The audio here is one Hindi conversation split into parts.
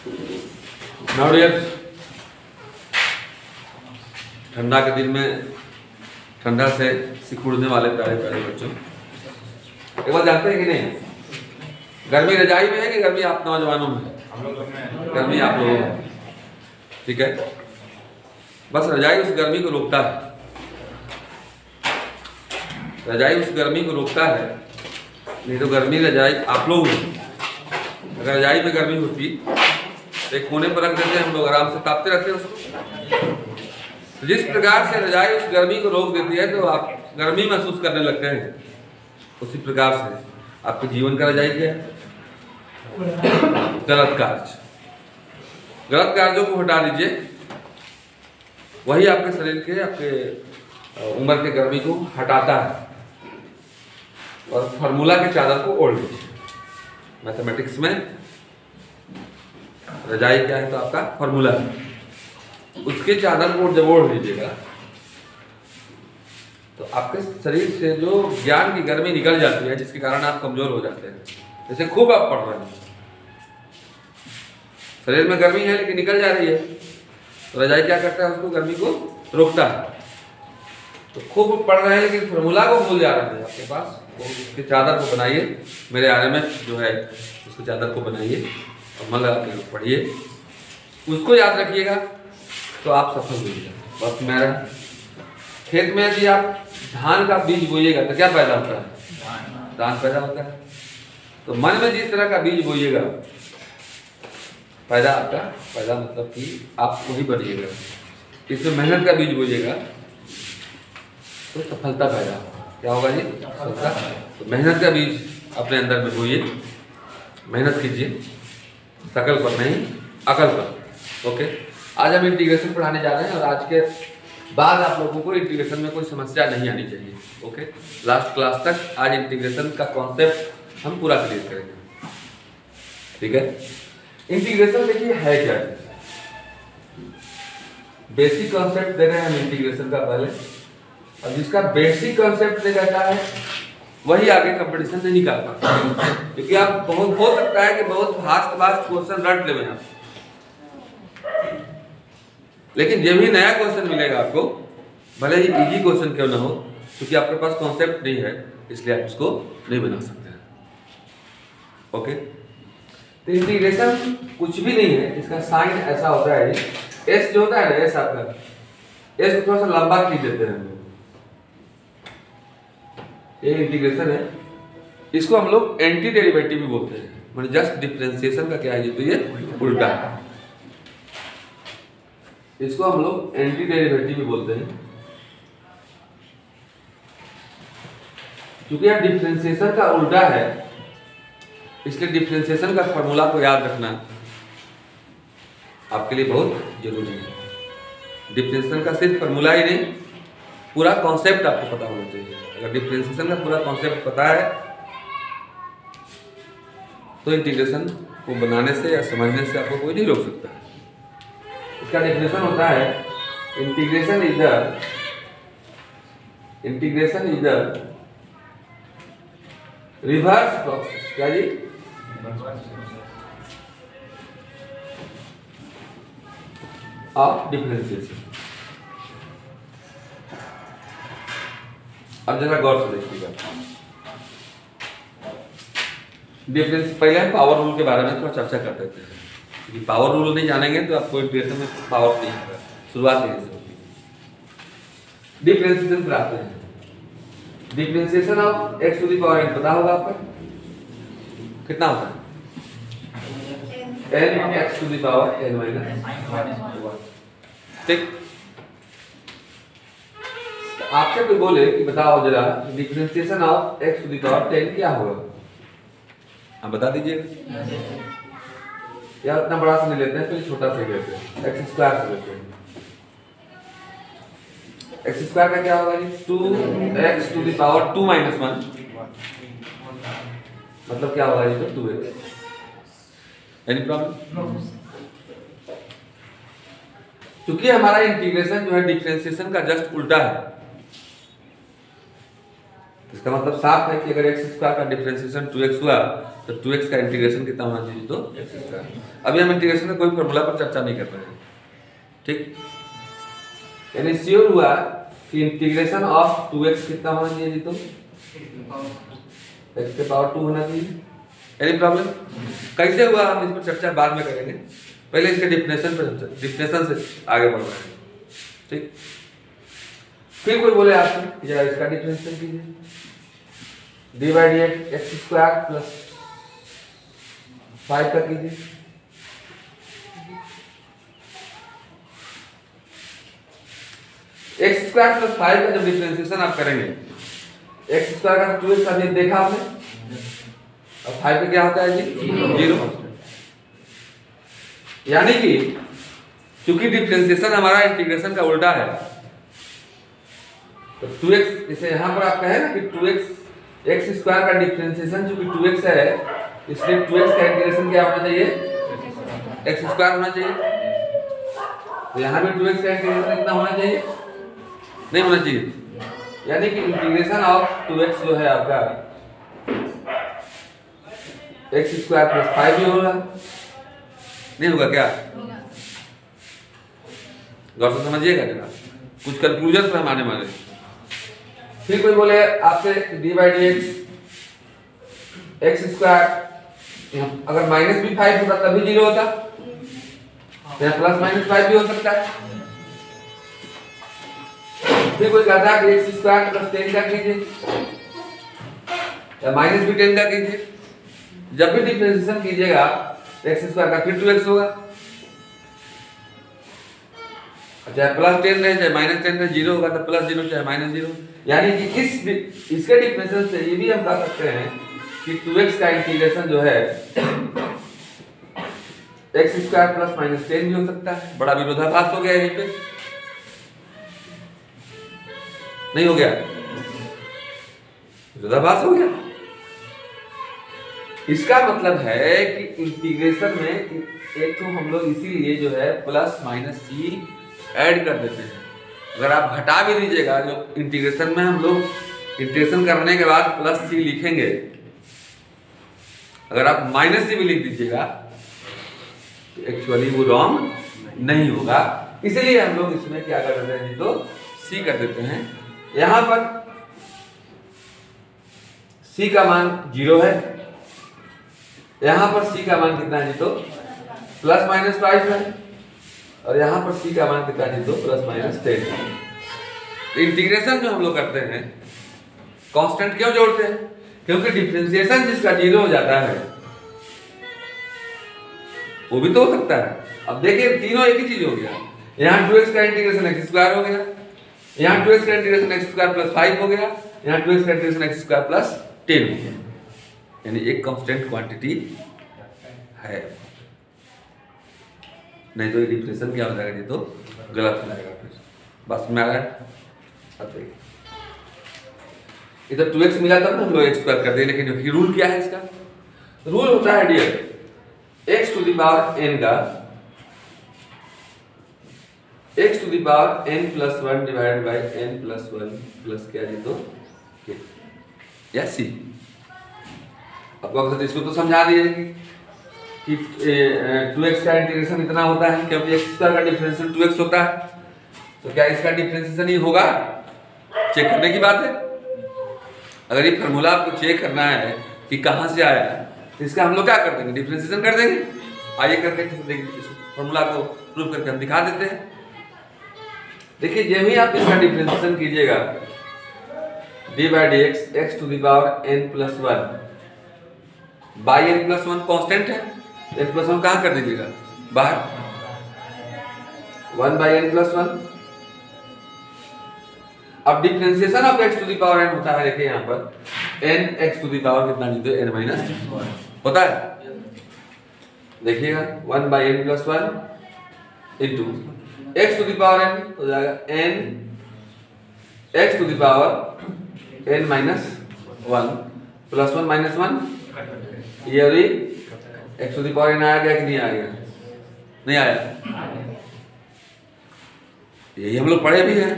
नाउ डियर, ठंडा के दिन में ठंडा से सिकुड़ने वाले प्यारे प्यारे बच्चों, एक बात जानते हैं कि नहीं, गर्मी रजाई में है कि गर्मी आप नौजवानों में है? गर्मी आप लोगों में, ठीक है। बस रजाई उस गर्मी को रोकता है, रजाई उस गर्मी को रोकता है, नहीं तो गर्मी रजाई आप लोग में। अगर रजाई में गर्मी होती तो एक कोने पर रख देते हैं हम लोग, आराम से तापते रहते हैं उसको। जिस प्रकार से रजाई उस गर्मी को रोक देती है तो आप गर्मी महसूस करने लगते हैं, उसी प्रकार से आपके जीवन का रजाई क्या है? गलत कार्य। गलत कार्यों को हटा दीजिए, वही आपके शरीर के, आपके उम्र के गर्मी को हटाता है। और फार्मूला के चादर को ओढ़ लीजिए। मैथमेटिक्स में रजाई क्या है? तो आपका फार्मूला है, उसके चादर को जब ओढ़ लीजिएगा तो आपके शरीर से जो ज्ञान की गर्मी निकल जाती है, जिसके कारण आप कमजोर हो जाते हैं। जैसे खूब आप पढ़ रहे हैं, शरीर में गर्मी है लेकिन निकल जा रही है, तो रजाई क्या करता है? उसको गर्मी को रोकता है। तो खूब पढ़ रहे हैं लेकिन फार्मूला को भूल जा रहे हैं आपके पास, तो उसके चादर को बनाइए, मेरे RMS जो है उसके चादर को बनाइए और मन लगा के पढ़िए, उसको याद रखिएगा तो आप सफल होइएगा। बस मेरा खेत में यदि आप धान का बीज बोइएगा तो क्या पैदा होता है? धान पैदा होता है। तो मन में जिस तरह का बीज बोइएगा, पैदा आपका, पैदा मतलब कि आप वही बढ़िएगा। इसमें मेहनत का बीज बोइएगा तो सफलता पैदा होगा। क्या होगा जी? सफलता। तो मेहनत का बीज अपने अंदर में बोइए, मेहनत कीजिए, शकल पर नहीं अकल पर। ओके, आज हम इंटीग्रेशन पढ़ाने जा रहे हैं और आज के बाद आप लोगों को इंटीग्रेशन में कोई समस्या नहीं आनी चाहिए। ओके, लास्ट क्लास तक आज इंटीग्रेशन का कॉन्सेप्ट हम पूरा क्लियर करेंगे, ठीक है। इंटीग्रेशन देखिए है क्या, बेसिक कॉन्सेप्ट दे रहे हैं हम इंटीग्रेशन का पहले, और जिसका बेसिक कॉन्सेप्ट दे जाता है वही आगे कंपटीशन नहीं निकाल पाता, क्योंकि आप बहुत हो सकता है कि बहुत फास्ट क्वेश्चन रट ले आप, लेकिन जब भी नया क्वेश्चन मिलेगा आपको, भले ही इजी क्वेश्चन क्यों ना हो, क्योंकि आपके पास कॉन्सेप्ट नहीं है इसलिए आप इसको नहीं बना सकते हैं। ओके, तो इंटीग्रेशन कुछ भी नहीं है, इसका साइन ऐसा होता है, एस जो होता है ना, एस आपका, एस को थोड़ा सा लंबा खींच देते हैं हम लोग, ये इंटीग्रेशन है। इसको हम लोग एंटी डेरिवेटिव भी बोलते हैं, मतलब जस्ट डिफरेंशिएशन का क्या है जी? तो ये उल्टा है, इसको हम लोग एंटी डेरिवेटिव भी बोलते हैं। क्योंकि यह डिफरेंशिएशन का उल्टा है, इसलिए डिफरेंशिएशन का फार्मूला को याद रखना आपके लिए बहुत जरूरी है। डिफरेंशिएशन का सिर्फ फार्मूला ही नहीं, पूरा कॉन्सेप्ट आपको पता होना चाहिए। अगर डिफरेंशिएशन का पूरा कॉन्सेप्ट पता है तो इंटीग्रेशन को बनाने से या समझने से आपको कोई नहीं रोक सकता। इसका डेफिनेशन होता है, integration is the reverse process. क्या जी? Of differentiation. अब जरा गौर से देखिएगा, डिफरेंस, पहले हम पावर रूल के बारे में थोड़ा चर्चा करते थे, क्योंकि पावर रूल नहीं जानेंगे तो आपको इंटीग्रेशन में पावर नहीं होगा, शुरुआत नहीं से होती। डिफरेंशिएशन पर आते हैं। Differentiation of x to the power n पता होगा आपको कितना होता है? n x to the power n minus 1। ठीक, आपसे कोई बोले कि बताओ जरा differentiation of x to the power 10 क्या होगा, आप बता दीजिएगा। या इतना बड़ा से नहीं लेते हैं, फिर छोटा से लेते हैं, x स्क्वायर से लेते हैं। x स्क्वायर का क्या होगा जी? 2x to the power 2 minus 1, मतलब क्या होगा जी? तो 2x। Any problem? क्योंकि हमारा इंटीग्रेशन जो है डिफरेंशिएशन का जस्ट उल्टा है, इसका मतलब साफ है कि अगर x स्क्वायर का डिफरेंशिएशन 2x हुआ तो 2x का इंटीग्रेशन कितना होना चाहिए तो x²। अभी हम इंटीग्रेशन का कोई फॉर्मूला पर चर्चा नहीं कर रहे हैं, ठीक। यानी श्योर हुआ कि इंटीग्रेशन ऑफ 2x कितना होना चाहिए जी तो x के पावर 2 होना चाहिए। Any problem? कैसे हुआ हम इस पर चर्चा बाद में करेंगे, पहले इसके डिफिनेशन से आगे बढ़ रहे हैं, ठीक। फिर कोई बोले आपसे जरा इसका डिफरेंशियल कीजिए, डिवाइड x² प्लस 5 का कीजिए। x² प्लस 5 का जब डिफरेंशिएशन आप करेंगे, x² का 2x अभी देखा आपने, अब 5 पे क्या होता है जी 0। यानी कि क्योंकि डिफरेंशिएशन हमारा इंटीग्रेशन का उल्टा है, तो 2x जैसे यहां पर आप कहे ना कि 2x x² का डिफरेंशिएशन जो कि 2x है, इसलिए 2x का इंटीग्रेशन क्या होना चाहिए x² होना चाहिए। तो यहां भी 2x का इंटीग्रेशन कितना होना चाहिए, नहीं होना चाहिए। यानी कि इंटीग्रेशन ऑफ 2x जो है आपका x² प्लस 5 भी होगा, नहीं होगा क्या? गौर से समझिएगा जरा, कुछ कंक्लूजन पर हम आने वाले। फिर कोई बोले आपसे डिवाइड x² अगर माइनस भी 5 होता तभी 0 होता, या प्लस माइनस 5 भी हो सकता है। फिर कोई कहता है कि x² प्लस 10 का कीजिए, या माइनस भी 10 का कीजिए। जब भी डिफरेंशिएशन कीजिएगा x² का फिर 2x होगा, चाहे प्लस 10 रहे चाहे माइनस 10 रहे 0 होगा, तो प्लस 0 चाहे माइनस 0। यानी कि इसके डिफरेंशिएशन से ये भी हम कह सकते हैं कि 2x का इंटीग्रेशन जो है x² प्लस माइनस 10 भी हो सकता है। बड़ा विरोधाभास हो गया यहीं पे, नहीं हो गया? विरोधाभास हो गया। इसका मतलब है कि इंटीग्रेशन में एक तो हम लोग इसीलिए जो है प्लस माइनस c ऐड कर देते हैं। अगर आप घटा भी दीजिएगा, जो इंटीग्रेशन में हम लोग इंटीग्रेशन करने के बाद प्लस c लिखेंगे, अगर आप माइनस c भी लिख दीजिएगा तो एक्चुअली वो रॉन्ग नहीं होगा। इसलिए हम लोग इसमें क्या कर देते हैं तो c कर देते हैं। यहां पर c का मान 0 है, यहां पर c का मान कितना है जी तो प्लस माइनस 5 है, और यहां पर c का मान कितना है जी तो प्लस माइनस 10 है। तो इंटीग्रेशन जो हम लोग करते हैं कांस्टेंट क्यों जोड़ते हैं? क्योंकि डिफरेंशिएशन जिसका 0 हो जाता है वो भी तो हो सकता है। अब देखिए तीनों एक ही चीज हो गया, यहाँ 2x का इंटीग्रेशन x² हो गया, यहाँ 2x का इंटीग्रेशन x² प्लस 5 हो गया, यहाँ 2x का इंटीग्रेशन x² प्लस 10 हो गया। यानी एक कांस्टेंट क्वांटिटी है, नहीं तो ये डिफरेंशिएशन क्या हो जाएगा जी तो गलत हो जाएगा। फिर बस में आ रहा है, इधर 2x मिला तब ना हम लोग x² कर दिए, लेकिन रूल क्या है इसका? रूल होता है dear x to the power n का x to the power n plus 1 divided by n plus 1 plus क्या जी तो k या c। आपको इसको तो समझा दिए कि 2x का इंटीग्रेशन इतना होता है क्योंकि x² का डिफरेंशियल 2x होता है, तो क्या इसका डिफरेंशिएशन ही होगा? चेक करने की बात है। अगर ये फार्मूला आपको चेक करना है कि कहां से आया है, तो इसका हम लोग क्या कर देंगे, डिफरेंशिएशन कर देंगे। आइए करके देखिए, इस फार्मूला को प्रूव करके हम दिखा देते हैं। देखिए जब भी आप इसका डिफरेंशिएशन कीजिएगा d by d x to the power n plus 1 by n plus 1 constant है, n प्लस 1 कहाँ कर दीजिएगा बाहर, 1 बाई n प्लस 1। अब differentiation of x to the power n होता है, देखिए यहाँ पर n x to the power कितना जीते n माइनस होता है। देखिएगा 1 by n plus 1 into x to the power n हो जाएगा n x to the power n minus 1 plus 1 minus 1, ये और x to the power n आया गया कि नहीं आ गया? नहीं आया। यही हम लोग पढ़े भी हैं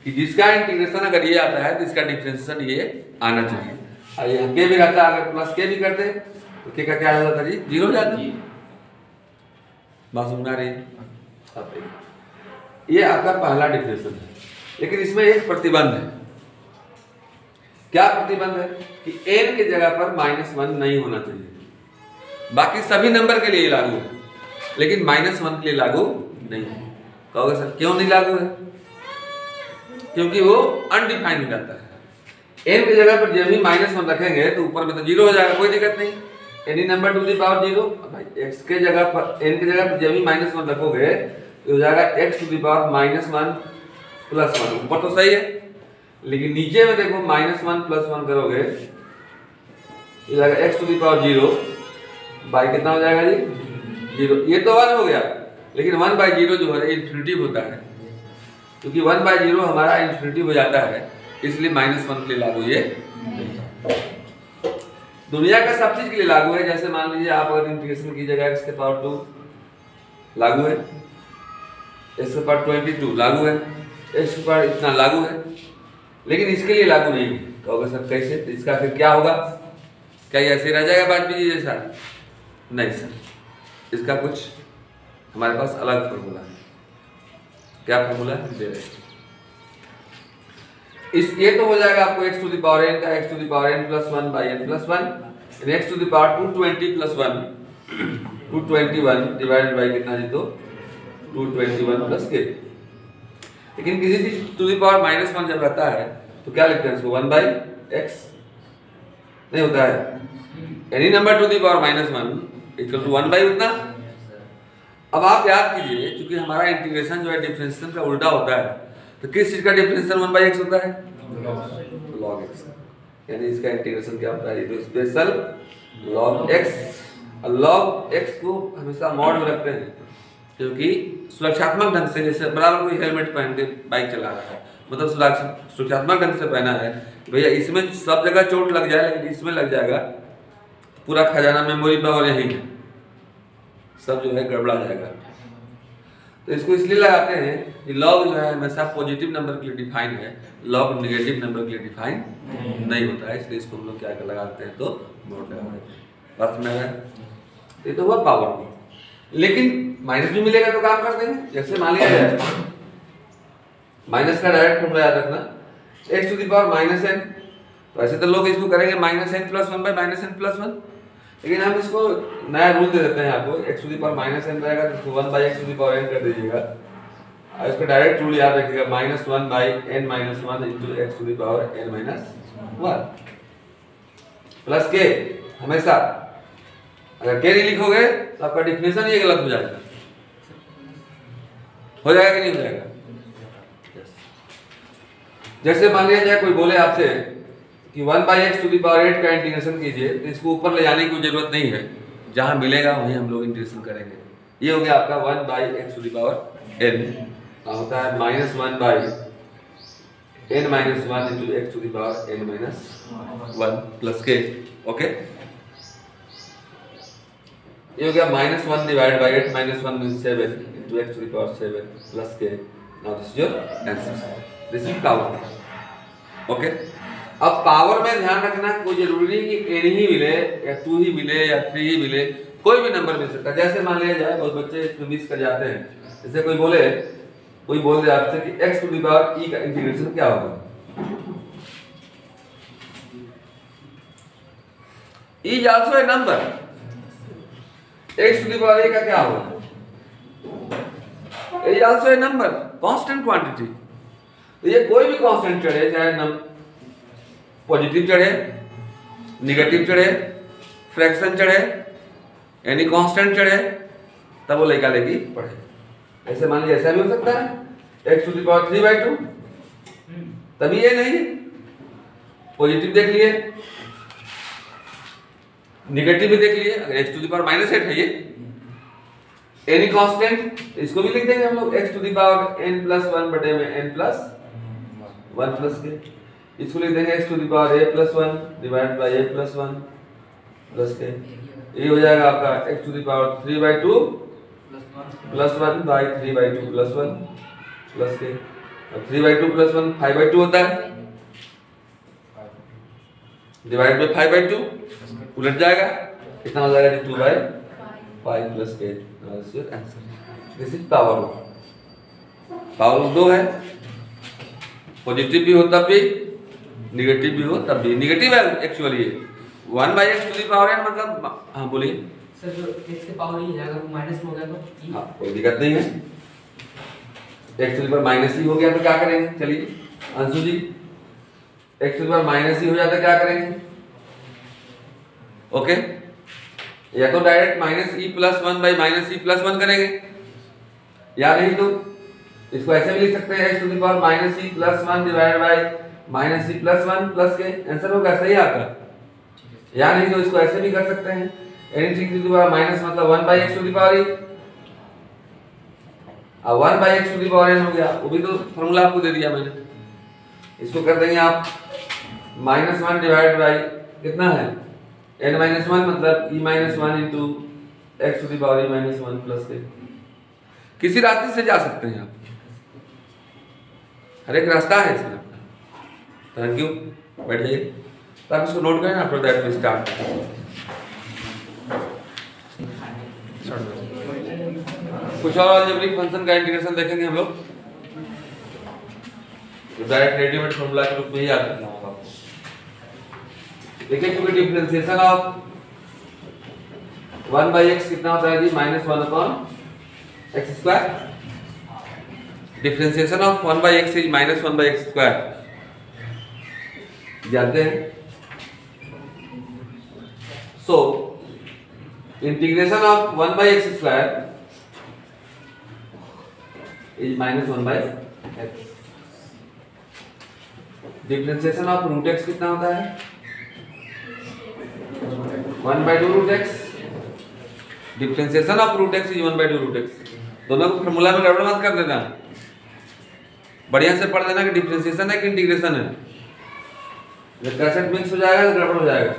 कि जिसका इंटीग्रेशन अगर ये आता है तो इसका डिफरेंशिएशन ये आना चाहिए। और यहाँ के भी रहता है, अगर प्लस के भी करते तो के का क्या हो जाता जी, 0 हो जाता है। बात समझ आ रही है? ये आपका पहला डिफिनेशन है, लेकिन इसमें एक प्रतिबंध है। क्या प्रतिबंध है कि n की जगह पर -1 नहीं होना चाहिए। बाकी सभी नंबर के लिए लागू है, लेकिन -1 के लिए लागू नहीं है। कहोगे सर क्यों नहीं लागू है? क्योंकि वो अनडिफाइंड हो जाता है। n की जगह पर जब भी -1 रखेंगे तो ऊपर में तो 0 हो जाएगा, कोई दिक्कत नहीं। Any number two the power 0, भाई x के जगह पर n की जगह पर जब भी -1 रखोगे तो हो जाएगा x टू द पावर -1 + 1। ऊपर तो सही है, लेकिन नीचे में देखो -1 + 1 करोगे ये जाएगा x to the power 0 by कितना हो जाएगा जी 0। ये तो 1 हो गया, लेकिन 1/0 जो है इन्फिनिटी होता है, क्योंकि 1/0 हमारा इन्फिनिटी हो जाता है, इसलिए -1 के लिए लागू ये नहीं है। दुनिया का सब चीज के लिए लागू है। जैसे मान लीजिए आप अगर इंटीग्रेशन कीजिएगा x के पावर 2 लागू है, x के पावर 22 लागू है, x के पावर इतना लागू है, लेकिन इसके लिए लागू नहीं है। कहोगे सर कैसे? तो इसका फिर क्या होगा? क्या ये ऐसे रह जाएगा बात भी जैसा? नहीं सर, इसका कुछ हमारे पास अलग फॉर्मूला है। क्या फॉर्मूला दे रहे हैं? इस ये तो हो जाएगा आपको x to the power n का x to the power n + 1 / n + 1, x to the power 220 + 1 221 divided by कितना जी, तो 221 + k। लेकिन किसी चीज टू द पावर -1 जब रहता है तो क्या लिखते हैं इसको? 1/x नहीं होता है। Any number two the power -1 = 1 उतना। अब आप याद कीजिए, क्योंकि हमारा इंटीग्रेशन जो है डिफरेंशिएशन का उल्टा होता है, तो किस चीज का डिफरेंशिएशन 1/x होता है? log x। यानी इसका इंटीग्रेशन क्या होता है? तो special log x। log x को हमेशा मॉड में रखते हैं, क्योंकि सुरक्षात्मक ढंग से, जैसे बराबर कोई हेलमेट पहन के बाइक चला रहा है, मतलब सुरक्षात्मक ढंग से पहना है भैया, इसमें सब जगह चोट लग जाए, लेकिन इसमें लग जाएगा पूरा खजाना मेमोरी पावर यही है, सब जो है गड़बड़ा जाएगा। तो इसको इसलिए लगाते हैं कि लॉग जो है हमेशा पॉजिटिव नंबर के लिए डिफाइन है, लॉग नेगेटिव नंबर के लिए डिफाइन नहीं होता है, इसलिए इसको हम लोग क्या लगाते हैं? तो नोट लगाते हैं। बस में ये तो हुआ पावर में, लेकिन माइनस भी मिलेगा तो काम कर देंगे। जैसे मान लिया जाए माइनस का डायरेक्ट फॉर्मूला याद रखना, x to the power -n, तो ऐसे तो लोग इसको करेंगे -n + 1/-n + 1, लेकिन हम इसको नया रूल दे देते हैं आपको। x to the power -n रहेगा तो 1/x to the power n कर दीजिएगा, और इसका डायरेक्ट रूल याद रखिएगा, -1/n - 1 × x to the power n - 1 plus k। हमेशा अगर k नहीं लिखोगे तो आपका डिफिनेशन ये गलत हो जाएगा। हो जाएगा कि नहीं हो जाएगा? जैसे मान लिया जाए कोई बोले आपसे कि 1/x टू द पावर 8 का इंटीग्रेशन कीजिए, तो इसको ऊपर ले जाने की जरूरत नहीं है, जहां मिलेगा वहीं हम लोग इंटीग्रेशन करेंगे। ये हो गया आपका 1/x to the power n, होता है -1/n - 1 × x to the power n - 1 plus k। Okay, ये हो गया -1 divided by 8 -1 means 7 × x to the power 7 plus k। Now this is your answer, this is power. Okay, अब पावर में ध्यान रखना, कोई जरूरी नहीं कि n ही मिले या 2 ही मिले या 3 ही मिले, कोई भी नंबर मिल सकता है। जैसे मान लिया जाए बहुत बच्चे इसमें मिस कर जाते हैं, जैसे कोई बोल दे आपसे कि x to the power e का इंटीग्रेशन क्या होगा? e is also a number, x to the power a का क्या होगा? a is also a number, constant quantity. तो ये कोई भी कांस्टेंट चढ़े, चाहे पॉजिटिव चढ़े, निगेटिव चढ़े, फ्रैक्शन चढ़े, यानी कांस्टेंट चढ़े, तब वो लेगा लेगी पढ़े। ऐसे मान लीजिए ऐसा भी हो सकता है x टू द पावर 3/2, तभी ये नहीं पॉजिटिव देख लिए, निगेटिव भी देख लिए। अगर x टू द पावर -8 है ये एनी कांस्टेंट, इसको भी लिख देंगे हम लोग x to the power n + 1 बटे में n + 1 प्लस k। इसको लिख देंगे x to the power a + 1 divided by a + 1 plus k। ये हो जाएगा आपका x to the power 3/2 + 1 by 3/2 + 1 plus k। अब 3/2 + 1 5/2 होता है, डिवाइड बाय 5/2 उलट जाएगा कितना हो जाएगा? 2/5 plus k answer. This is power of. Power of 2 है, पॉजिटिव भी हो तब भी, निगेटिव भी हो तब भी। निगेटिव है actually 1/x to the power n मतलब, हाँ बोलिए सर। जो x के पावर ही है, अगर वो माइनस में हो गया तो हाँ कोई दिक्कत नहीं है। x to the power minus ही हो गया तो क्या करेंगे? चलिए Anshu ji, x to the power minus ही हो जाता क्या करेंगे? ओके, या तो डायरेक्ट -e+1/-e+1 करेंगे, या नहीं तो इसको ऐसे भी लिख सकते हैं x to the power -e+1 divided by -e+1 plus k. Answer होगा सही आपका। या नहीं तो इसको ऐसे भी कर सकते हैं, anything to the power minus मतलब 1/x to the power e, अब 1/x to the power n हो गया। वो भी तो फार्मूला आपको दे दिया मैंने। इसको कर देंगे आप -1 डिवाइड बाय कितना है n-1 मतलब e-1 into x to the power e-1 plus k. किसी रास्ते से जा सकते हैं आप, हर एक रास्ता है इसमें। थैंक यू, बैठ जाइए। तो आप इसको नोट करें, आफ्टर दैट वी स्टार्ट। कुछ और अलजेब्रिक फंक्शन का इंटीग्रेशन देखेंगे हम लोग, डायरेक्ट रेडीमेड फॉर्मूला के रूप में ही याद रखना होगा। देखिए क्योंकि डिफरेंशिएशन ऑफ 1/x कितना होता है जी? -1/x²। Differentiation of 1/x is -1/x², जानते हैं। So integration of 1/x² is -1/x। Differentiation of √x कितना होता है? 1/2√x। Differentiation of √x is 1/2√x। दोनों को फार्मूला में गड़बड़ मत कर देना, बढ़िया से पढ़ लेना कि डिफरेंशिएशन है कि इंटीग्रेशन है। जब कैसेट मिक्स हो जाएगा तो गड़बड़ हो जाएगा।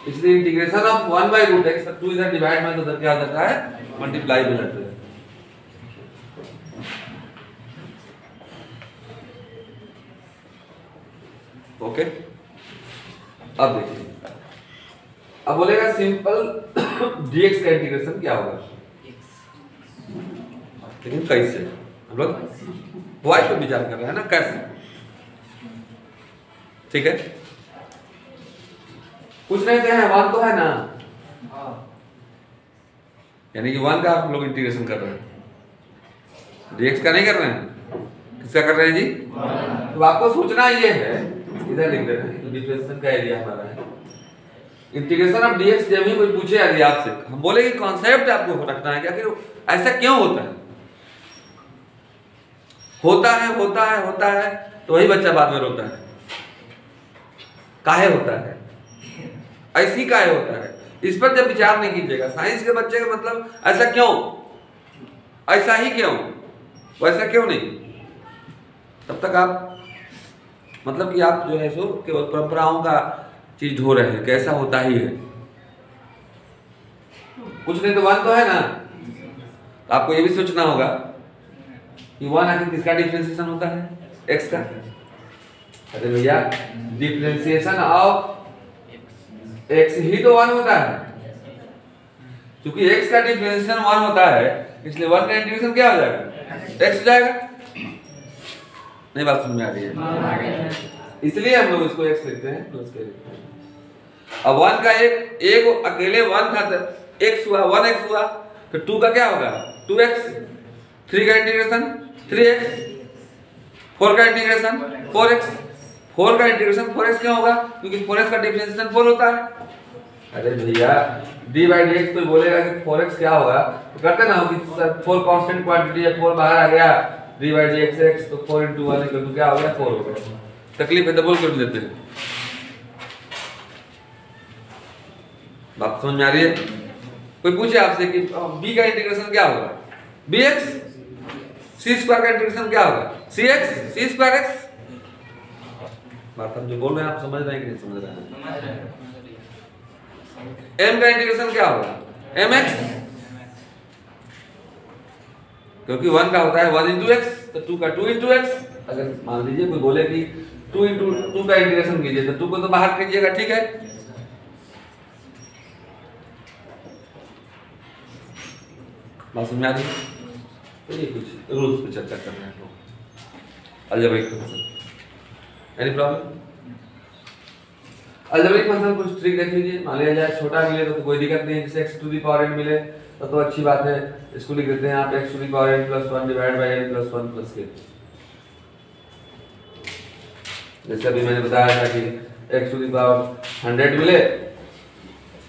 इसलिए इंटीग्रेशन ऑफ 1/√x, 2 इधर डिवाइड में तो उधर क्या हो जाता है? मल्टीप्लाई हो जाता है। ओके, अब देखिए, अब बोलेगा सिंपल dx का इंटीग्रेशन क्या होगा? लेकिन कैसे? हम लोग y पे विचार कर रहे हैं ना, कैसे? ठीक है, कुछ नहीं कहे हैं, 1 तो है ना, यानी कि 1 का आप लोग इंटीग्रेशन कर रहे हैं, dx का नहीं कर रहे हैं। किसका कर रहे हैं जी? तो आपको सोचना ये है, इधर लिख दे रहे हैं, डिफरेंशिएशन का एरिया हमारा है। इंटीग्रेशन ऑफ dx जब भी कोई पूछे यदि आपसे, हम बोले कि कॉन्सेप्ट आपको रखना है कि आखिर ऐसा क्यों होता है। होता है तो वही बच्चा बाद में रोता है। काहे होता है, ऐसी काहे होता है, इस पर जब विचार नहीं कीजिएगा। साइंस के बच्चे का मतलब ऐसा क्यों, ऐसा ही क्यों, वैसा क्यों नहीं, तब तक आप मतलब कि आप जो है सो केवल परंपराओं का चीज ढो रहे हैं, कैसा होता ही है। कुछ नहीं तो 1 तो है ना, तो आपको ये भी सोचना होगा कि 1 आखिर किसका डिफरेंशिएशन होता है? x का। अरे भैया, डिफरेंशिएशन ऑफ x ही तो 1 होता है। क्योंकि x का डिफरेंशिएशन 1 होता है, इसलिए 1 का इंटीग्रेशन क्या हो जाएगा? x हो जाएगा। नहीं, बात समझ में आ रही है? इसलिए हम लोग इसको x लिखते हैं, प्लस के लिखते हैं। अब 1 का एक अकेले 1 था तो x हुआ, 1x हुआ, तो 2 का क्या होगा? 2x। 3 का इंटीग्रेशन 3x, 4 का इंटीग्रेशन 4x। 4 का इंटीग्रेशन 4x क्यों होगा? क्योंकि 4x का डिफरेंशिएशन 4 होता है। अरे भैया, d/dx कोई बोलेगा कि 4x क्या होगा, तो करते ना हो कि 4 कांस्टेंट क्वांटिटी है, 4 बाहर आ गया, d/dx x, तो 4 × 1 = क्या हो गया? 4 हो गया। तकलीफ है तो बोल कर देते हैं। बात समझ में आ रही है? कोई पूछे आपसे कि b का इंटीग्रेशन क्या होगा? bx। c² का इंटीग्रेशन क्या होगा? cx, c²x। बात हम जो बोल रहे हैं आप समझ रहे हैं कि नहीं समझ रहे हैं? m का इंटीग्रेशन क्या होगा? mx। क्योंकि 1 का होता है 1 × x, तो 2 का 2 × x। अगर मान लीजिए कोई बोले कि 2 × 2 का इंटीग्रेशन कीजिए, तो 2 को तो बाहर कीजिएगा, ठीक है। बात समझ आ रही है? तो ये कुछ रूल्स पे चर्चा कर रहे हैं लोग। Algebraic function, any problem? Algebraic function कुछ ट्रिक देख लीजिए। मान लिया जाए छोटा मिले तो कोई दिक्कत नहीं है, जैसे x to the power n मिले तो अच्छी बात है, इसको लिख देते हैं आप x to the power n plus 1 divide by n plus 1 plus k। जैसे अभी मैंने बताया था कि x टू द पावर 100 मिले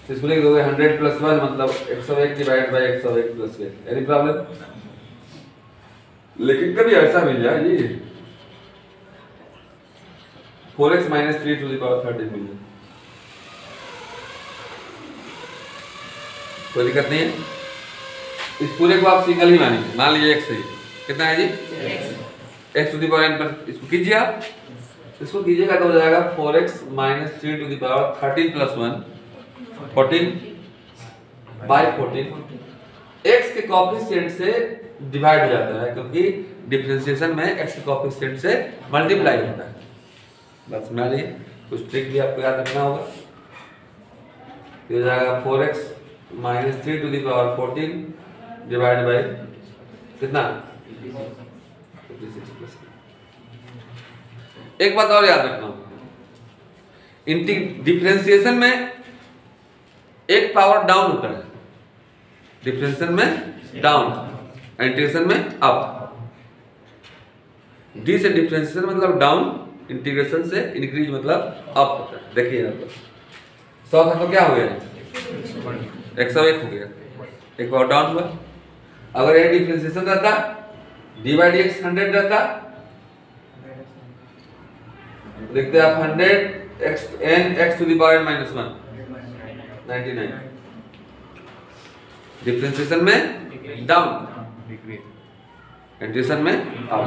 तो इसको लिख दोगे 100 प्लस 1 मतलब 101 divide by 101 plus k। Any problem? लेकिन कभी ऐसा मिल जाए ये 4x minus 3 to the power 13 मिल जाए, कोई दिक्कत नहीं है। इस पूरे को आप सिंगल ही मानिए, मान लीजिए x है, कितना है जी x to the power n पर इसको कीजिए आप, इसको कीजिएगा तो हो जाएगा 4x minus 3 to the power 13 plus 1 14 by 14। x के कोएफिशिएंट से डिवाइड हो जाता है क्योंकि डिफरेंशिएशन में x के कोएफिशिएंट से मल्टीप्लाई होता है। बस समझ लीजिए, कुछ ट्रिक भी आपको याद रखना होगा। ये हो जाएगा 4x minus 3 to the power 14 divide by कितना 56 प्लस। एक बात और याद रखना, डिफरेंशिएशन में एक पावर डाउन होता है, डिफरेंशिएशन में डाउन, इंटीग्रेशन में अप। डी से डिफरेंशिएशन मतलब डाउन, इंटीग्रेशन से इंक्रीज मतलब अप होता है। देखिए यहाँ पर 100 था तो क्या हो गया 101 हो गया, एक पावर डाउन हुआ। अगर ये डिफरेंशिएशन रहता डी बाई डी एक्स 100 रहता, देखते आप 100 x n x to the power minus 1 99। Differentiation में डाउन, इंटीग्रेशन में अप।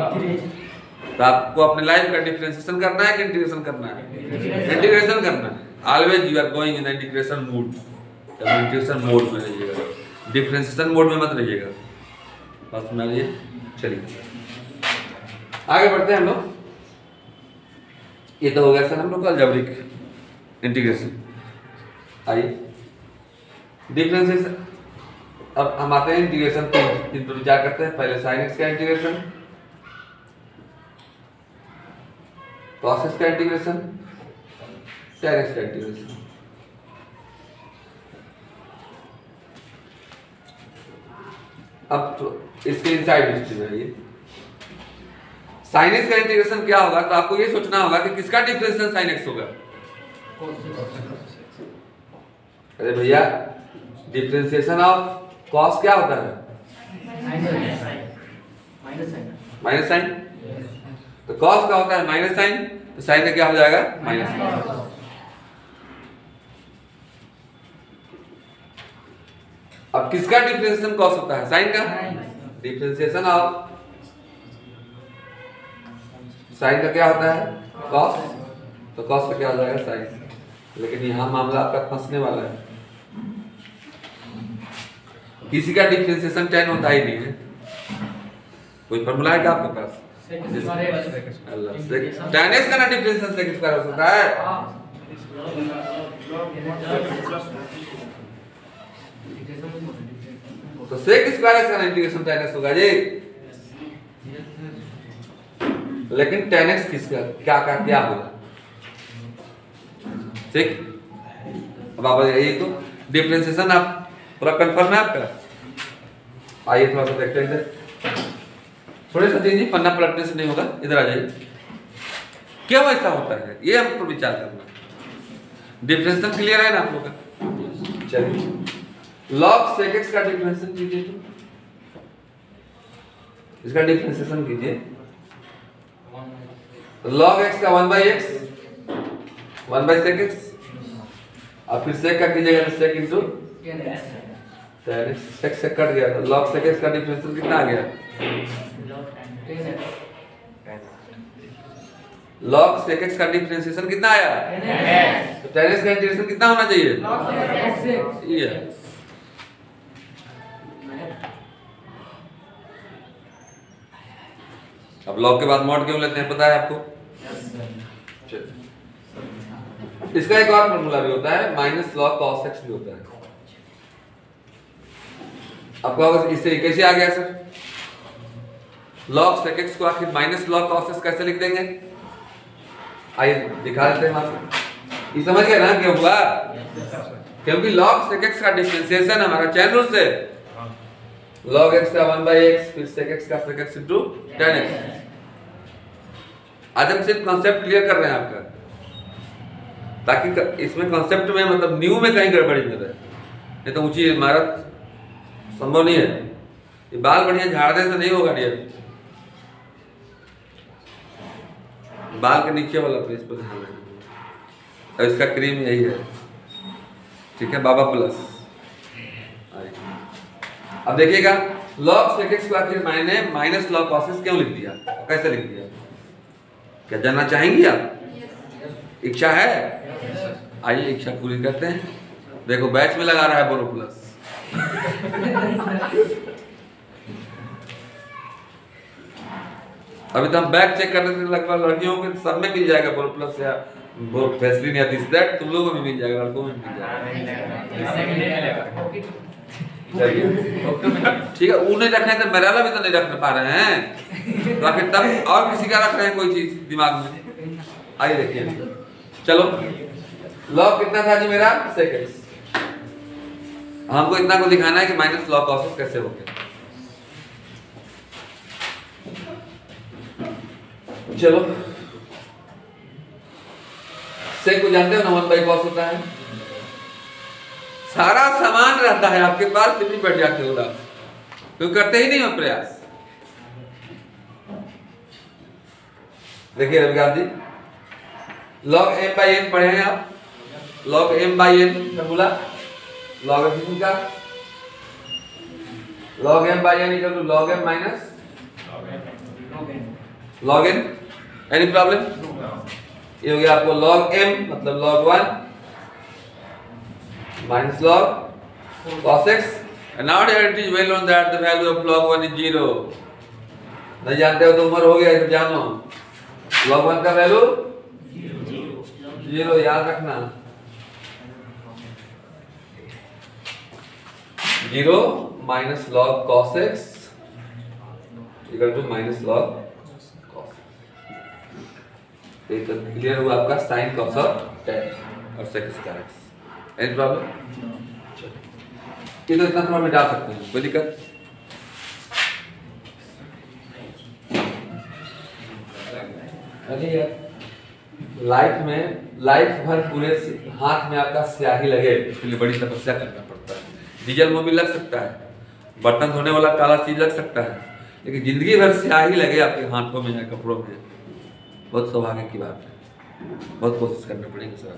तो आपको अपने लाइफ का डिफरेंशिएशन करना है कि इंटीग्रेशन करना है? इंटीग्रेशन करना है। Always you are going in integration mode, integration mode में रहिएगा, डिफरेंशिएशन मोड में मत रहिएगा। बस समझ लीजिए। चलिए आगे बढ़ते हैं हम लोग। ये तो हो गया सर हम लोग का अलजेब्रिक इंटीग्रेशन। आइए डिफरेंशिएशन, अब हम आते हैं इंटीग्रेशन तीन पर विचार करते हैं। पहले sin x का इंटीग्रेशन, cos x का इंटीग्रेशन, tan x का इंटीग्रेशन। अब तो इसके इनसाइड हिस्ट्री में आइए। sin x का इंटीग्रेशन क्या होगा, तो आपको ये सोचना होगा कि किसका डिफरेंशियल sin x होगा। अरे भैया डिफरेंशिएशन ऑफ cos क्या होता है? Minus sign. तो cos का होता है माइनस साइन, तो साइन का क्या हो जाएगा माइनस। अब किसका डिफरेंशिएशन cos होता है? साइन का। डिफरेंशिएशन ऑफ साइन का क्या होता है? cos। तो cos का क्या हो जाएगा साइन। लेकिन यहाँ मामला आपका फंसने वाला है, किसी का डिफरेंशिएशन tan होता ही नहीं है। कोई फॉर्मूला है क्या आपके पास? tan x का ना डिफरेंशिएशन sec स्क्वायर हो सकता है। तो sec स्क्वायर का इंटीग्रेशन tan x होगा जी। लेकिन tan x किसका क्या होगा? ठीक, अब आप यही तो डिफरेंशिएशन आप पूरा कंफर्म है आपका। आइए थोड़ा सा देखते हैं, थोड़े सा चीज पन्ना पलटने से नहीं होगा, इधर आ जाइए। क्यों ऐसा होता है ये हमको विचार करना। डिफरेंशिएशन क्लियर है ना आप लोग का? चलिए log sec x का डिफरेंशिएशन कीजिए, तो इसका डिफरेंशिएशन कीजिए। log x का 1/x 1/sec x, और फिर sec का कीजिएगा तो sec into tan x। sec से कट गया तो log sec x का डिफरेंशिएशन कितना आ गया? log sec x का डिफरेंशिएशन कितना आया? तो tan x का इंटीग्रेशन कितना होना चाहिए? ये अब log के बाद mod क्यों लेते हैं पता है आपको? इसका एक और फॉर्मूला भी होता है, माइनस log cos x भी होता है। आपका इससे कैसे आ गया सर? log sec x को आखिर माइनस log cos x कैसे लिख देंगे? आइए दिखा देते हैं आपको। ये समझ गए ना क्या हुआ? क्योंकि log sec x का डिफरेंशिएशन हमारा चैन रूल से log x का 1/x फिर sec x का sec x into tan x। आज हम सिर्फ कॉन्सेप्ट क्लियर कर रहे हैं आपका, ताकि इसमें कॉन्सेप्ट में मतलब न्यू में कहीं गड़बड़ी न रहे। नहीं तो ऊंची इमारत संभव नहीं है। ये बाल बढ़िया झाड़ने से नहीं होगा डियर। बाल के नीचे वाला प्लेस पर ध्यान रखना। और इसका क्रीम यही है, ठीक है, बाबा प्लस। अब देखिएगा log sec x को आखिर मैंने माइनस log cos x क्यों लिख दिया, कैसे लिख दिया, क्या जानना चाहेंगी आप? इच्छा है? आइए इच्छा पूरी करते हैं। देखो बैच में लगा रहा है बोलो प्लस। अभी तो हम बैक चेक करने से लगभग लड़कियों के सब में मिल जाएगा बोलो प्लस या वैसलीन या दिस दैट, तुम लोगों में मिल जाएगा, लड़कों में मिल जाएगा। ठीक है, उन्हें रखने तो मेरा भी तो नहीं रख पा रहे हैं, तो आखिर तब और किसी का रख रहे हैं कोई चीज दिमाग में। आइए देखिए, चलो log कितना था जी मेरा sec x। हमको इतना को दिखाना है कि माइनस log cos x कैसे हो गया। चलो sec को जानते हो ना 1/cos होता है। सारा सामान रहता है आपके पास, फिर भी बैठ जाते हो आप, क्यों करते ही नहीं हो प्रयास। देखिए रविकांत जी, log m/n पढ़े हैं आप? log m/n formula log f का log m/n equal to log m minus log n। Any problem? ये हो गया आपको log m मतलब log 1 minus log cos x, and now it is well known that the value of log 1 is 0। नहीं जानते हो तो उम्र हो गया, तो जानो log 1 का वैल्यू 0, याद रखना। 0 minus log cos x equal to minus log cos x। एक क्लियर हुआ आपका sin cos और tan और sec square x। Any problem? ये तो इतना थोड़ा मिटा सकते हैं, कोई दिक्कत? अरे यार लाइफ भर पूरे हाथ में आपका स्याही लगे, इसके लिए बड़ी तपस्या करना पड़ता है। डीजल मोबिल लग सकता है, बर्तन धोने वाला काला चीज लग सकता है, लेकिन जिंदगी भर स्याही लगे आपके हाथों में या कपड़ों में, बहुत सौभाग्य की बात है। बहुत कोशिश करनी पड़ेगी सर।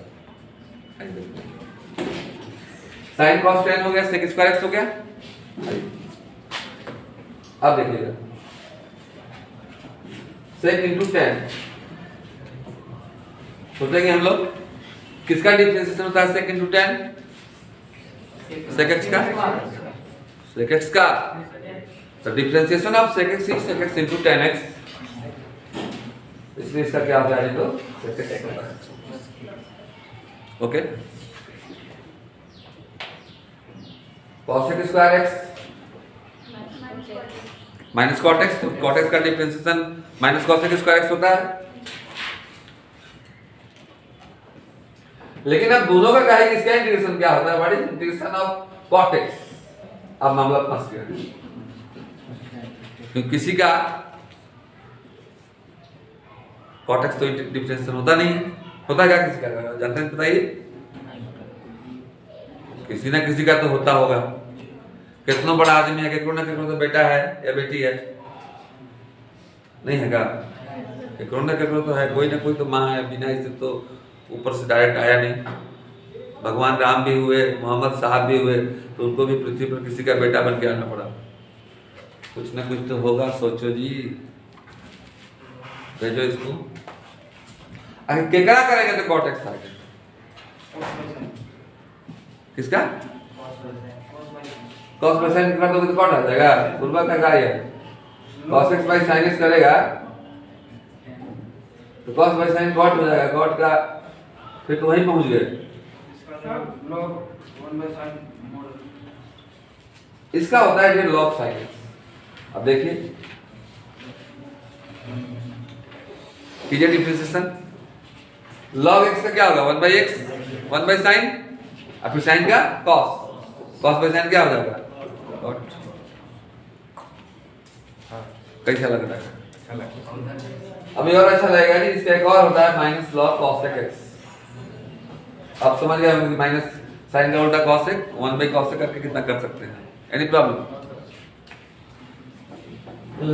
साइन कॉस tan हो गया, sec स्क्वायर x हो गया। अब देखिएगा sec इंटू tan सोचेंगे हम लोग किसका डिफरेंशिएशन होता है? sec into tan, sec x का, sec x का। तो differentiation of sec x is sec x into tan x, इसलिए इसका क्या हो जाएगा तो sec x। Okay, cos x square x minus cot x, तो cot x का differentiation minus cos x square x होता है। लेकिन अब दोनों का क्या है, किसका इंटीग्रेशन क्या होता है? What is integration of cot x? अब मामला फंस गया, क्योंकि किसी का cot x तो डिफरेंशिएशन होता नहीं है। होता क्या किसी का? जानते हैं बताइए? किसी ना किसी का तो होता होगा। कितना बड़ा आदमी है, कितना ना कितना तो बेटा है या बेटी है, नहीं है क्या? कितना ना कितना तो है, कोई ना कोई तो माँ है। बिना इससे तो ऊपर से डायरेक्ट आया नहीं। भगवान राम भी हुए, मोहम्मद साहब भी हुए, तो उनको भी पृथ्वी पर किसी का बेटा बन के आना पड़ा। कुछ ना कुछ तो होगा, सोचो जी, भेजो इसको। क्या करेंगे तो cot x आएगा, किसका? cos बाय sin कर दोगे तो cot आ जाएगा। पूर्वा का क्या है? cos x by sin x करेगा तो cos बाय sin cot हो जाएगा। cot का फिर तो वहीं पहुंच गए। इसका होता है लॉग साइन एक्स। अब देखिए कीजिए डिफरेंशिएशन। लॉग एक्स का क्या होगा 1/x 1/sin और फिर साइन का cos बाय साइन क्या हो जाएगा cot। कैसा लग रहा है? अभी और अच्छा लगेगा जी। इसका एक और होता है माइनस लॉग cos x। आप समझ गए माइनस साइन का उल्टा cos x 1/cos करके कितना कर सकते हैं? Any problem?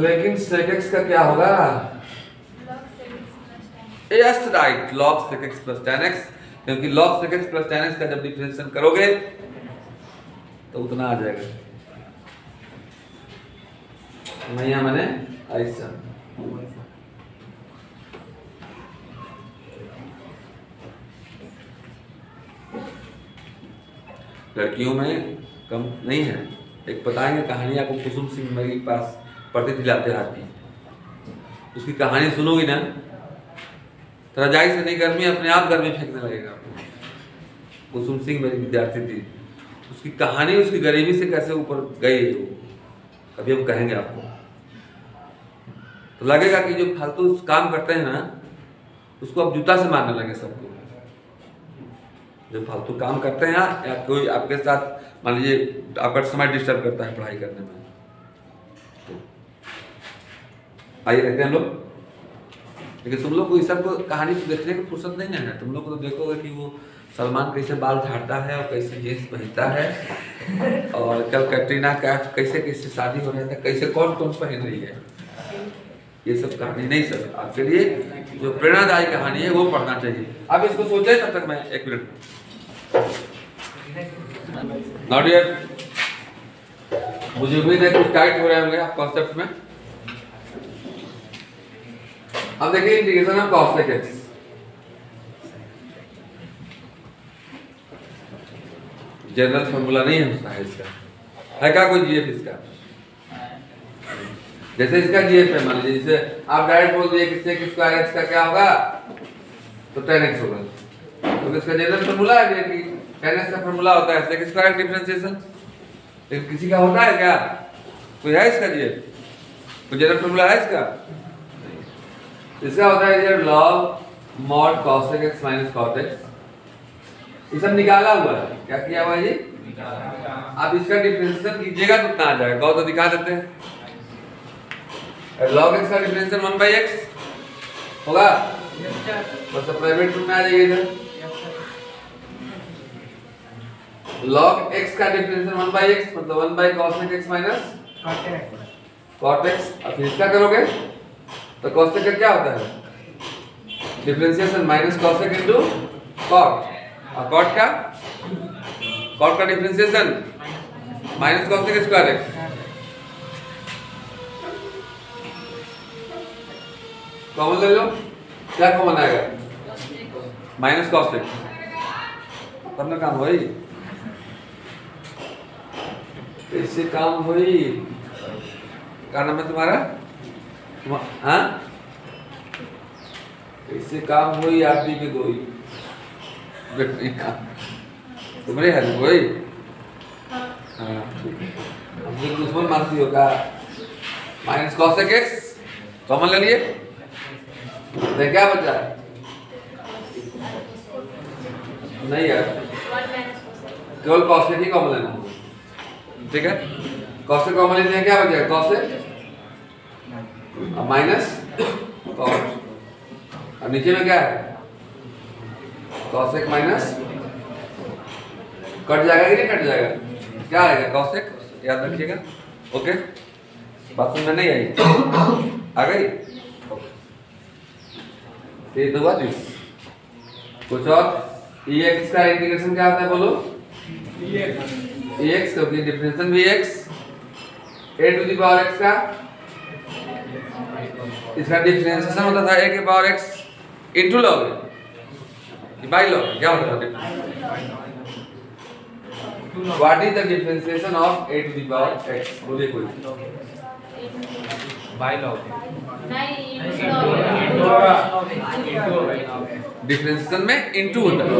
लेकिन sec x का क्या होगा? Yes right, log sec x plus tan x, क्योंकि log sec x plus tan x का जब डिफरेंशिएशन करोगे तो उतना आ जाएगा। मैया मैंने ऐसा लड़कियों में कम नहीं है। एक बताएंगे कहानी आपको, कुसुम सिंह मेरे पास पढ़ती थी लाते हाथ की। उसकी कहानी सुनोगी ना तो रजाई से नहीं गर्मी अपने आप गर्मी फेंकने लगेगा। कुसुम सिंह मेरी विद्यार्थी थी। उसकी कहानी उसकी गरीबी से कैसे ऊपर गई वो कभी हम कहेंगे आपको। तो लगेगा कि जो फालतू काम करते हैं ना उसको आप जूता से मारने लगे सबको। जो फालतू काम करते हैं या कोई आपके साथ मान लीजिए आपका समय डिस्टर्ब करता है पढ़ाई करने में, तो आइए रहते हैं लोग। लेकिन तुम लोग को इस सब को कहानी को देखने की फुर्सत नहीं है। तुम लोग को तो देखोगे कि वो सलमान कैसे बाल झाड़ता है और कैसे जींस पहनता है और कल कैटरीना कैफ कैसे कैसे शादी हो रहा था, कैसे कौन कौन पहन रही है। ये सब कहानी नहीं सर, आपके लिए जो प्रेरणादायी कहानी है वो पढ़ना चाहिए। अब इसको सोचे तब तक मैं 1 मिनट। नाउ डियर, मुझे उम्मीद है कुछ टाइट हो रहे होंगे आप कॉन्सेप्ट में। अब देखिए integration of cos sec x। General formula नहीं है इसका, है क्या कोई जीएफ इसका? जैसे इसका जीएफ है, मान लीजिए जैसे आप डायरेक्ट बोल दिए कि sec स्क्वायर x का क्या होगा तो tan x होगा। तो इसका जनरल फॉर्मूला है कि tan x का फॉर्मूला होता है sec स्क्वायर डिफरेंशिएशन। लेकिन किसी का होता है क्या? कोई है इसका जीएफ? कोई जनरल फॉर्मूला है इसका? इसका होता है log mod cos x minus cot x। ये सब निकाला हुआ है। क्या किया हुआ है जी? आप इसका डिफरेंशिएशन कीजिएगा तो कितना आ जाएगा? गौ तो दिखा देते हैं। log x का डिफरेंशिएशन 1/x होगा। बस प्राइवेट रूप में आ जाइए इधर। log x का डिफरेंशिएशन 1/x मतलब 1/cos x minus cot x। अब फिर इसका करोगे तो cos का क्या होता है? Differentiation minus cos into cot। और cot का differentiation minus cos square x। Common ले लो, क्या कॉमन आएगा? Minus cos x। तब ना काम हुई, इससे काम हुई। क्या नाम है तुम्हारा? हाँ, इससे काम हुई आदमी की गोई। तुम्हारे है गोई? हाँ, हमसे दुश्मन मारती होगा। माइनस cos x कॉमन ले लिए, तो क्या बचा? नहीं यार, केवल cos ही कॉमन लेना, ठीक है? cos कॉमन लेते हैं, क्या बचेगा? cos माइनस cos, और नीचे में क्या है? cos x माइनस, कट जाएगा कि नहीं कट जाएगा? क्या आएगा? cos x, याद रखिएगा। ओके, बात समझ में नहीं आई? आ गई? ये तो बात है। कुछ और? ex का इंटीग्रेशन क्या होता है बोलो? ex क्योंकि डिफरेंशिएशन भी x, a to the power x का इसका डिफरेंशिएशन होता था a के power x into log by log. क्या होता था? What is the differentiation of a to the power x? बोलिए कोई। बाय लॉग डिफरेंशिएशन में इनटू होता है,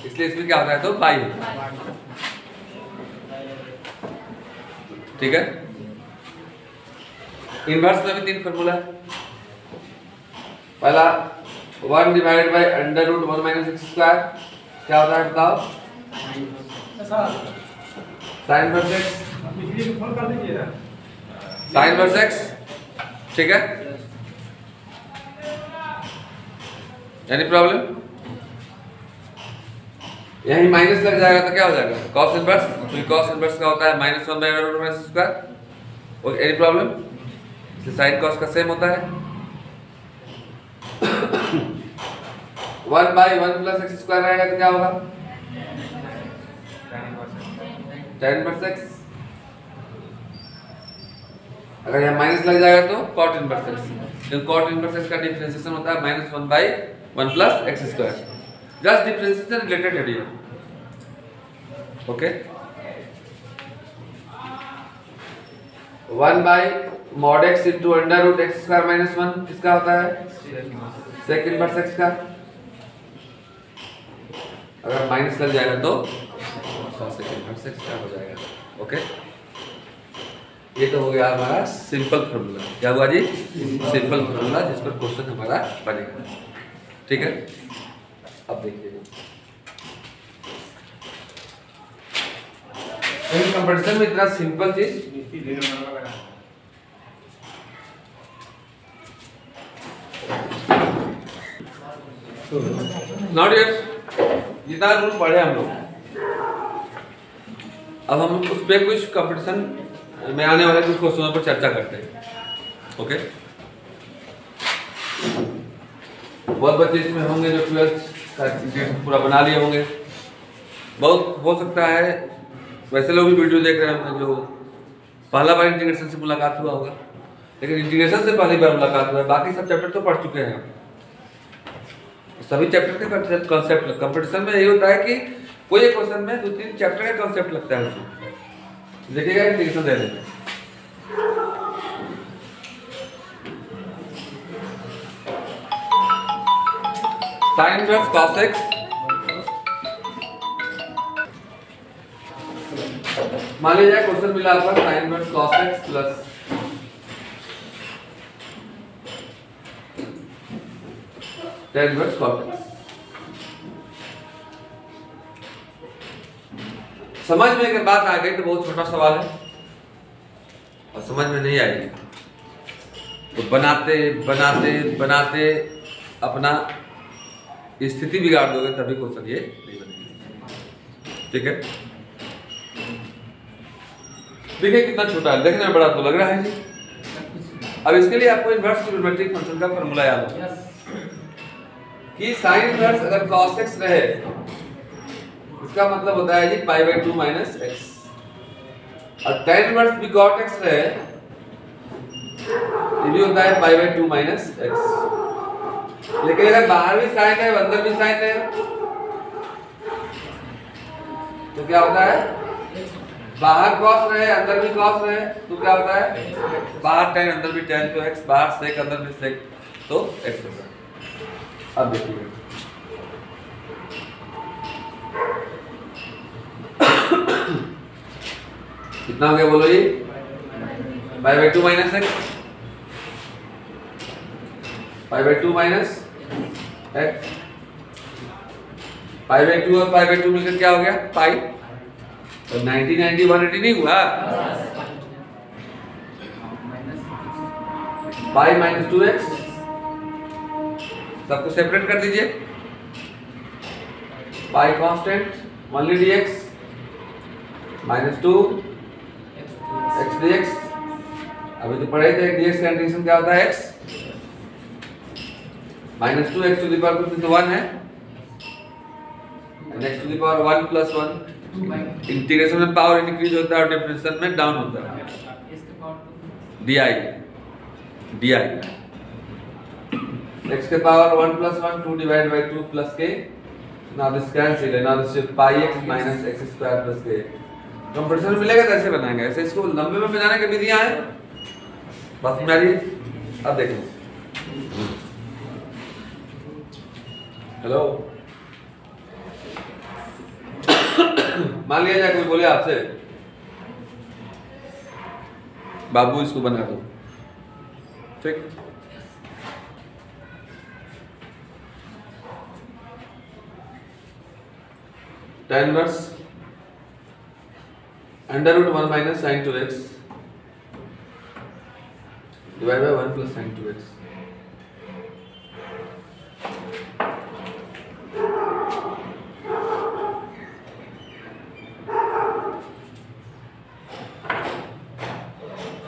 इसलिए इसमें क्या होता है तो बाय होता है। ठीक है। इनवर्स में भी 3 फॉर्मूला है। पहला 1 divided by under root 1 minus x square क्या होता है बताओ? Sine inverse x, sine inverse x, ठीक है। Any problem? यही माइनस लग जाएगा तो क्या हो जाएगा? कॉस इनवर्स, तो कॉस इनवर्स का होता है -1 by under root minus square. और एनी प्रॉब्लम? साइन कॉस का सेम होता है। 1 बाय 1 प्लस एक्स स्क्वायर रहेगा तो क्या होगा? tan inverse x. अगर यहाँ माइनस लग जाएगा तो cot इनवर्स एक्स, क्योंकि cot इनवर्स एक्स का डिफरेंशिएशन होता है -1 by 1 plus x square. Just differentiation related area, okay. 1 by mod x into under root x square minus 1 किसका होता है? सेक इनवर्स एक्स का। अगर माइनस लग जाएगा तो सेक इनवर्स एक्स का हो जाएगा, ओके। ये तो हो गया हमारा सिंपल फॉर्मूला। क्या हुआ जी? सिंपल फॉर्मूला जिस पर क्वेश्चन हमारा बनेगा, ठीक है। अब देखिए कंपटीशन में इतना सिंपल चीज नॉट यट, जितना रूल पढ़े हम लोग, अब हम उस पे कुछ कंपटीशन में आने वाले कुछ क्वेश्चनों पर चर्चा करते हैं, ओके। बहुत बच्चे इसमें होंगे जो 12th का पूरा बना लिए होंगे। बहुत हो सकता है वैसे लोग भी वीडियो देख रहे होंगे जो पहला बार इंटीग्रेशन से मुलाकात हुआ होगा, लेकिन इंटीग्रेशन से पहली बार मुलाकात हुआ है। बाकी सब चैप्टर तो पढ़ चुके हैं। सभी चैप्टर के कॉन्सेप्ट कंपटीशन में यही होता है कि कोई एक क्वेश्चन में 2-3 चैप्टर का कॉन्सेप्ट लगता है उसमें। देखिएगा इंटीग्रेशन देने में साइन इनवर्स cos x मान लीजिए क्वेश्चन मिला आपका sine inverse cos x plus tan inverse cos x। समझ में अगर बात आ गई तो बहुत छोटा सवाल है, और समझ में नहीं आएगी तो बनाते बनाते बनाते अपना स्थिति बिगाड़ दोगे, तभी क्वेश्चन ये नहीं बनेगा, ठीक है। देखिए कितना छोटा है, देखने में बड़ा तो लग रहा है जी। अब इसके लिए आपको इनवर्स ट्रिग्नोमेट्रिक फंक्शन का फॉर्मूला याद हो कि साइन इनवर्स अगर cos x रहे, इसका मतलब होता है जी π/2 माइनस एक्स, और tan इनवर्स भी cot x रहे, ये भी होता है π/2 माइनस एक्स। लेकिन अगर बाहर भी साइन है अंदर भी साइन है तो क्या होता है? बाहर cos रहे अंदर भी cos रहे तो क्या होता है? बाहर tan अंदर भी tan तो x, बाहर sec अंदर भी sec तो x होता है। अब देखिए कितना हो गया बोलो ये? π/2 माइनस एक्स, π/2 माइनस एक्स, π/2 और π/2 मिलकर क्या हो गया? पाई। तो 90 90 180 नहीं हुआ? पाई माइनस 2x, सबको सेपरेट कर दीजिए। पाई constant only dx -2 x dx। अभी तो पढ़े थे dx का इंटीग्रेशन क्या होता है? x -2 x to the power तो 1 है, x to the power 1 plus 1। Integration में पावर इंक्रीज होता है और डिफरेंशियल में डाउन होता है। di x के power 1 plus 1 2 divide by 2 plus k। Now this cancel है, now this pi x minus x square plus k। Competition में मिलेगा तो ऐसे बनाएंगे, ऐसे इसको लंबे में बनाने की विधियां हैं बस मेरी। अब देखो हेलो, मान लिया जाए कोई बोले आपसे बाबू इसको बना दो, ठीक। tan inverse under root 1 minus sine 2x divide by 1 plus sine 2x।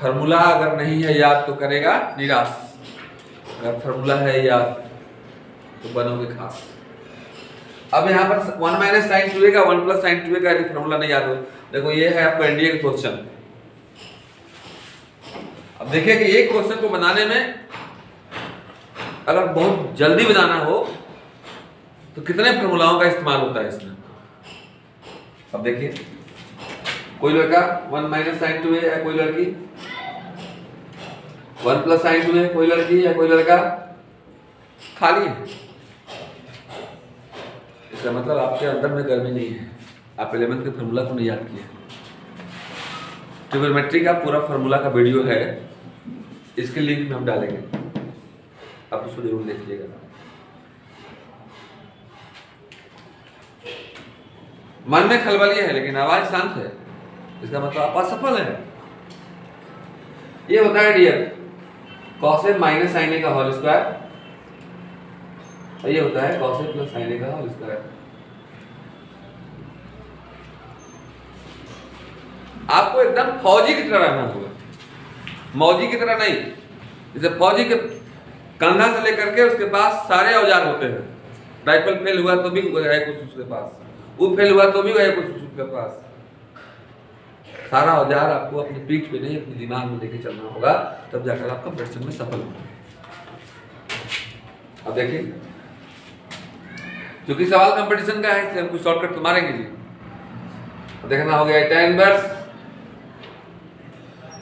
Formula अगर नहीं है याद तो करेगा निराश, अगर फार्मूला है याद तो बनोगे खास। अब यहाँ पर 1 माइनस साइन 2a का 1 प्लस साइन 2a का यदि फार्मूला नहीं याद हो, देखो ये है आपका एनडीए का क्वेश्चन। अब देखिए कि एक क्वेश्चन को बनाने में अगर बहुत जल्दी बनाना हो तो कितने फार्मूलाओं का इस्तेमाल होता है इसमें। अब देखिए कोई लड़का 1 माइनस साइन 2a है, कोई लड़की 1 प्लस साइन 2a है, कोई लड़की या कोई लड़का खाली है। इसका मतलब आपके अंदर में गर्मी नहीं है, आप 11th के फार्मूला को नहीं याद किए। ट्रिग्नोमेट्री का पूरा फार्मूला का वीडियो है, इसके लिंक में हम डालेंगे, आप उसको जरूर देखिएगा। मन में खलबली है लेकिन आवाज शांत है, इसका मतलब आप असफल है। ये होता है dear cos a minus sin a का होल स्क्वायर, और ये होता है cos a plus sin a का होल स्क्वायर। आपको एकदम फौजी की तरह रहना होगा, मौजी की तरह नहीं। जैसे फौजी के कंधा से लेकर के उसके पास सारे औजार होते हैं, राइफल फेल हुआ तो भी है कुछ उसके पास, वो फेल हुआ तो भी है कुछ उसके पास। सारा औजार आपको अपनी पीठ पे नहीं अपने दिमाग में लेके चलना होगा, तब जाकर आप कंपटीशन में सफल होंगे। अब देखिए क्योंकि सवाल कंपटीशन का है इसलिए हम कुछ शॉर्टकट तो मारेंगे जी। देखना हो गया tan inverse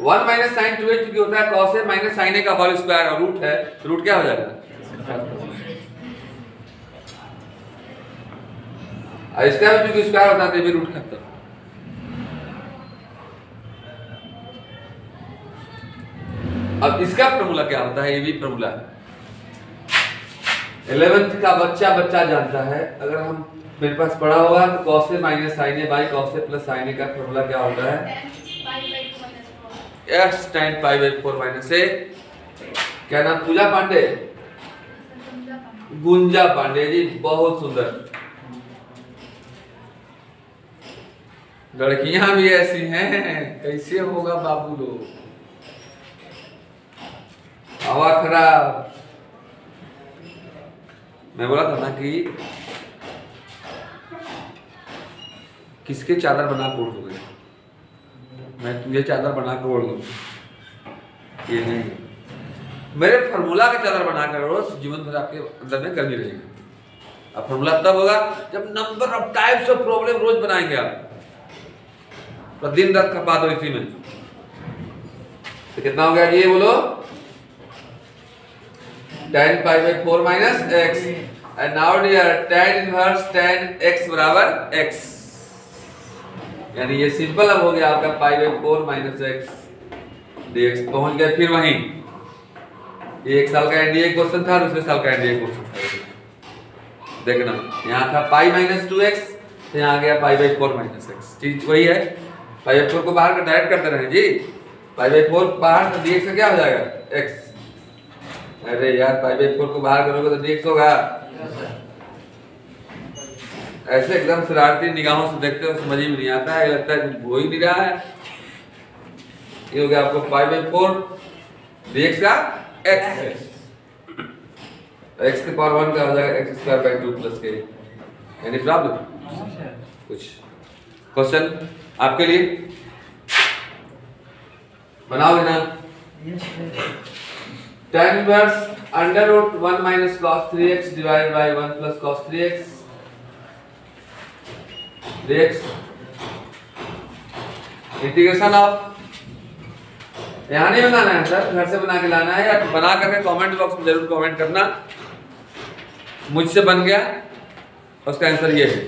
1 minus sign 2a क्योंकि होता है cos a minus sin a का होल स्क्वायर, और रूट है तो रूट क्या हो जाएगा, और इसका भी क्योंकि स्क्वायर होता है तो भी रूट खत्म। अब इसका फॉर्मूला क्या होता है, ये भी फॉर्मूला है 11th का बच्चा जानता है। अगर हम मेरे पास पढ़ा होगा तो cos a minus sin a by cos a plus sin a का फॉर्मूला क्या होता है, x tan pi by 4 minus a। क्या नाम, पूजा पांडे, गुंजा पांडे जी, बहुत सुंदर। लड़कियां भी ऐसी हैं, कैसे होगा बाबू लोग, हवा खराब। मैं बोला था ना कि किसके चादर बना के ओढ़ दोगे, मैं तुझे चादर बना के ओढ़ लूं, ये नहीं, मेरे फार्मूला का चादर बना कर ओढ़ो, जीवन भर आपके अंदर में गर्मी रहेगी। अब फार्मूला तब होगा जब number of types of problem रोज बनाएंगे आप, तो दिन रात खपा दो इसी में। तो कितना हो गया जी, ये बोलो tan pi by 4 minus x, and now dear tan inverse tan x बराबर x, यानी ये सिंपल अब हो गया आपका पाई बाई 4 माइनस x dx। पहुंच गए फिर वहीं, ये 1 साल का एनडीए क्वेश्चन था, दूसरे साल का एनडीए क्वेश्चन था। देखना यहाँ था पाई माइनस 2x, तो यहाँ आ गया पाई बाई 4 माइनस x, चीज वही है। पाई बाई 4 को बाहर का डायरेक्ट करते रहे जी, पाई बाई 4 बाहर तो dx का क्या हो जाएगा x। अरे यार पाई बाई 4 को बाहर करोगे तो dx होगा। ऐसे एकदम शरारती निगाहों से देखते हो, समझ में नहीं आता है, लगता है कुछ हो ही नहीं रहा है। ये हो गया आपको पाई बाई 4 dx का x, x के पावर 1 का हो जाएगा x square by 2 plus k। Any problem, कुछ क्वेश्चन आपके लिए बनाओगे ना। tan inverse under root 1 minus cos 3x divided by 1 plus cos 3x dx integration of, यहाँ नहीं बनाना है सर, घर से बना के लाना है, या बना करके कमेंट बॉक्स में जरूर कमेंट करना मुझसे बन गया, उसका आंसर ये है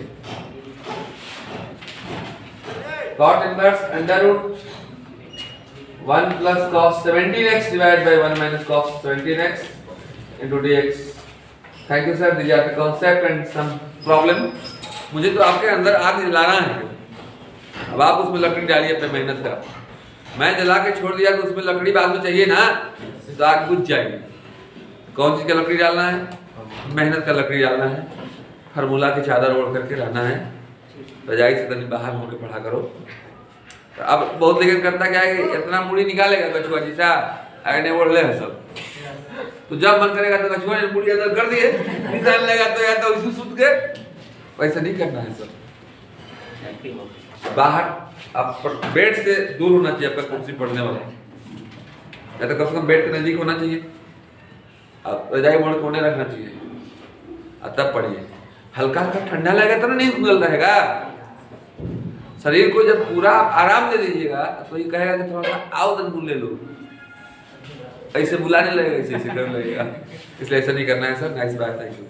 cot inverse under root 1 plus cos 17x divided by 1 minus cos 17x into dx. Thank you sir, these are the concept and some problem. मुझे तो आपके अंदर आग जलाना है, अब आप उसमें लकड़ी डालिए अपने मेहनत का। मैं जला के छोड़ दिया तो उसमें लकड़ी बाद में चाहिए ना, तो आग बुझ जाएगी। कौन चीज़ का लकड़ी डालना है? मेहनत का लकड़ी डालना है। फार्मूला की चादर ओढ़ करके रहना है, रजाई से तनी बाहर होकर पढ़ा करो। तो अब बहुत लेकिन करता क्या है कि इतना मुड़ी निकालेगा कछुआ जैसा, आगे ओढ़ ले सब, तो जब मन करेगा तो कछुआ ने मुड़ी अंदर कर दिए, निकाल लेगा तो या तो उसी सुत के। वैसा नहीं करना है सर। बाहर आप बेड से दूर होना चाहिए आपका कुर्सी पढ़ने वाला, या तो कम से कम बेड के नजदीक होना चाहिए। आप रजाई मोड़ कोने रखना चाहिए, तब पढ़िए। हल्का हल्का ठंडा लगेगा तो नहीं खुजल रहेगा। शरीर को जब पूरा आराम दे दीजिएगा तो ये कहेगा कि थोड़ा सा आओ दन ले लो, ऐसे बुलाने लगेगा, ऐसे ऐसे करने लगेगा। इसलिए ऐसा नहीं करना है सर। नाइस बात, थैंक यू।